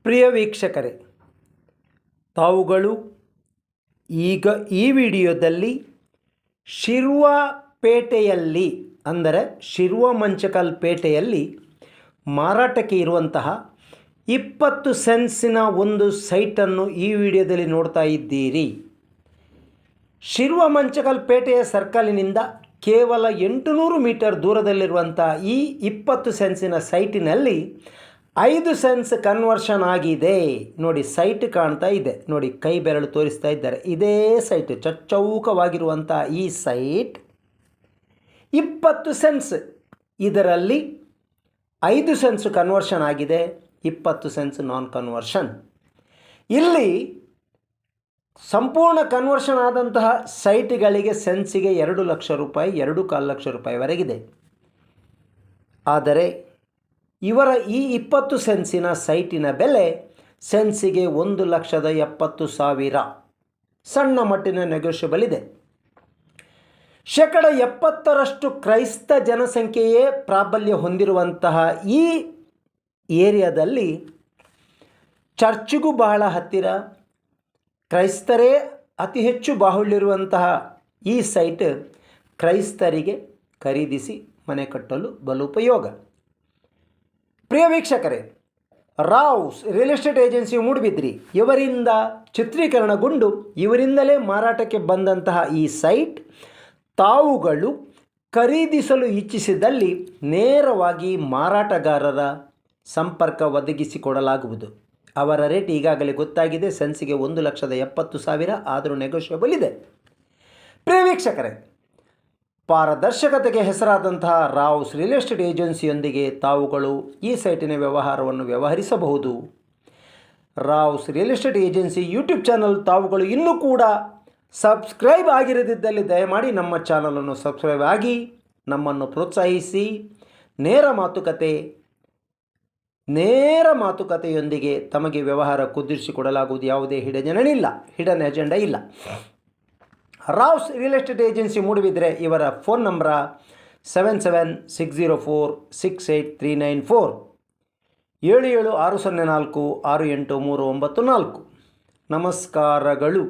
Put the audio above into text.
ಪ್ರಿಯ ವೀಕ್ಷಕರೇ, ತಾವುಗಳು ಈಗ ಈ ವಿಡಿಯೋದಲ್ಲಿ ಶಿರ್ವ ಪೇಟೆಯಲ್ಲಿ ಅಂದರೆ ಶಿರ್ವ ಮಂಚಕಲ್ ಪೇಟೆಯಲ್ಲಿ ಮಾರಾಟಕ್ಕೆ ಇರುವಂತಹ 20 ಸೆನ್ಸಿನ ಒಂದು ಸೈಟನ್ನು ಈ ವಿಡಿಯೋದಲ್ಲಿ ನೋಡ್ತಾ ಇದ್ದೀರಿ. ಶಿರ್ವ ಮಂಚಕಲ್ ಪೇಟೆಯ ಸರ್ಕಲಿನಿಂದ ಕೇವಲ 800 ಮೀಟರ್ ದೂರದಲ್ಲಿರುವಂಥ ಈ 20 ಸೆನ್ಸಿನ ಸೈಟಿನಲ್ಲಿ 5 ಸೆನ್ಸ್ ಕನ್ವರ್ಷನ್ ಆಗಿದೆ. ನೋಡಿ, ಸೈಟ್ ಕಾಣ್ತಾ ಇದೆ, ನೋಡಿ ಕೈ ಬೆರಳು ತೋರಿಸ್ತಾ ಇದ್ದಾರೆ. ಇದೇ ಸೈಟ್, ಚೌಕವಾಗಿರುವಂಥ ಈ ಸೈಟ್ 20 ಸೆನ್ಸ್, ಇದರಲ್ಲಿ 5 ಸೆನ್ಸ್ ಕನ್ವರ್ಷನ್ ಆಗಿದೆ, 20 ಸೆನ್ಸ್ ನಾನ್ ಕನ್ವರ್ಷನ್. ಇಲ್ಲಿ ಸಂಪೂರ್ಣ ಕನ್ವರ್ಷನ್ ಆದಂತಹ ಸೈಟ್ಗಳಿಗೆ ಸೆನ್ಸಿಗೆ 2 ಲಕ್ಷ ರೂಪಾಯಿ, 2.5 ಲಕ್ಷ ರೂಪಾಯಿವರೆಗಿದೆ. ಆದರೆ ಇವರ ಈ 20 ಸೆನ್ಸಿನ ಸೈಟಿನ ಬೆಲೆ ಸೆನ್ಸಿಗೆ 1,70,000. ಸಣ್ಣ ಮಟ್ಟಿನ ನೆಗೋಷಿಯಬಲ್ ಇದೆ. 70% ಕ್ರೈಸ್ತ ಜನಸಂಖ್ಯೆಯೇ ಪ್ರಾಬಲ್ಯ ಹೊಂದಿರುವಂತಹ ಈ ಏರಿಯಾದಲ್ಲಿ ಚರ್ಚಿಗೂ ಬಹಳ ಹತ್ತಿರ, ಕ್ರೈಸ್ತರೇ ಅತಿ ಹೆಚ್ಚು ಬಾಹುಳ್ಯವಿರುವಂತಹ ಈ ಸೈಟ್ ಕ್ರೈಸ್ತರಿಗೆ ಖರೀದಿಸಿ ಮನೆ ಕಟ್ಟಲು ಬಲು ಉಪಯೋಗ. ಪ್ರಿಯ ವೀಕ್ಷಕರೇ, Rouse real estate agency Moodbidri ಇವರಿಂದ ಚಿತ್ರೀಕರಣಗೊಂಡು ಇವರಿಂದಲೇ ಮಾರಾಟಕ್ಕೆ ಬಂದಂತಹ ಈ ಸೈಟ್ ತಾವುಗಳು ಖರೀದಿಸಲು ಇಚ್ಛಿಸಿದಲ್ಲಿ ನೇರವಾಗಿ ಮಾರಾಟಗಾರರ ಸಂಪರ್ಕ ಒದಗಿಸಿಕೊಡಲಾಗುವುದು. ಅವರ ರೇಟ್ ಈಗಾಗಲೇ ಗೊತ್ತಾಗಿದೆ, ಸೆನ್ಸಿಗೆ 1,70,000, ಆದರೂ ನೆಗೋಷಿಯಬಲ್ ಇದೆ. ಪ್ರಿಯ ವೀಕ್ಷಕರೇ, ಪಾರದರ್ಶಕತೆಗೆ ಹೆಸರಾದಂತಹ ರಾವ್ಸ್ ರಿಯಲ್ ಎಸ್ಟೇಟ್ ಏಜೆನ್ಸಿಯೊಂದಿಗೆ ತಾವುಗಳು ಈ ಸೈಟಿನ ವ್ಯವಹಾರವನ್ನು ವ್ಯವಹರಿಸಬಹುದು. Rao's real estate agency YouTube channel ತಾವುಗಳು ಇನ್ನೂ ಕೂಡ ಸಬ್ಸ್ಕ್ರೈಬ್ ಆಗಿರದಿದ್ದಲ್ಲಿ ದಯಮಾಡಿ ನಮ್ಮ ಚಾನಲನ್ನು ಸಬ್ಸ್ಕ್ರೈಬ್ ಆಗಿ ನಮ್ಮನ್ನು ಪ್ರೋತ್ಸಾಹಿಸಿ. ನೇರ ಮಾತುಕತೆಯೊಂದಿಗೆ ತಮಗೆ ವ್ಯವಹಾರ ಕುದುರಿಸಿಕೊಡಲಾಗುವುದು. ಯಾವುದೇ ಹಿಡನ್ ಅಜೆಂಡಾ ಇಲ್ಲ. Rouse real estate agency Moodbidri ಇವರ ಫೋನ್ ನಂಬರ 7760468394, 7760468394. ನಮಸ್ಕಾರಗಳು.